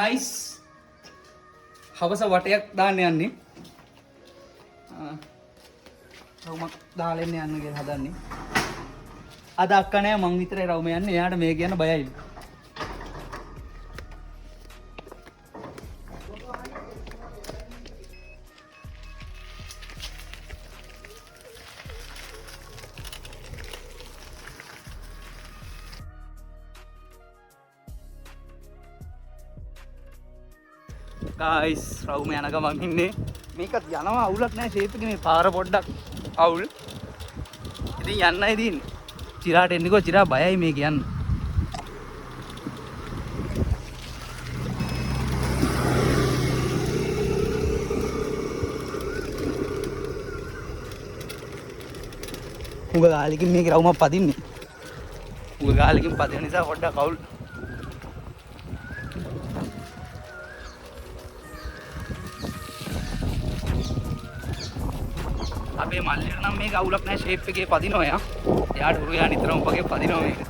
Guys හවස වටයක් දාන්න යන්නේ. රවුමක් දාලා එන්න යන්න කියලා හදන්නේ. අද අක්කා නෑ මං විතරයි රවුම යන්නේ. එයාට මේ කියන්න බයයි. ගයිස් රවුම යන ගමන් ඉන්නේ. මේකත් යනවා අවුලක් නැහැ ෂේප් එකේ. මේ පාර පොඩ්ඩක් අවුල්. ඉතින් යන්නයි තියෙන්නේ. චිරාට එන්නකෝ. චිරා බයයි මේ කියන්න. උග ගාලකින් මේක රවුමක් පදින්නේ. උග ගාලකින් පදින නිසා පොඩ්ඩක් අවුල්. අපේ මල්ලිට නම් මේක අවුලක් නැහැ ෂේප් එකේ පදිනවා යා. එයාට උරුයා නිතරම වගේ පදිනවා මේක.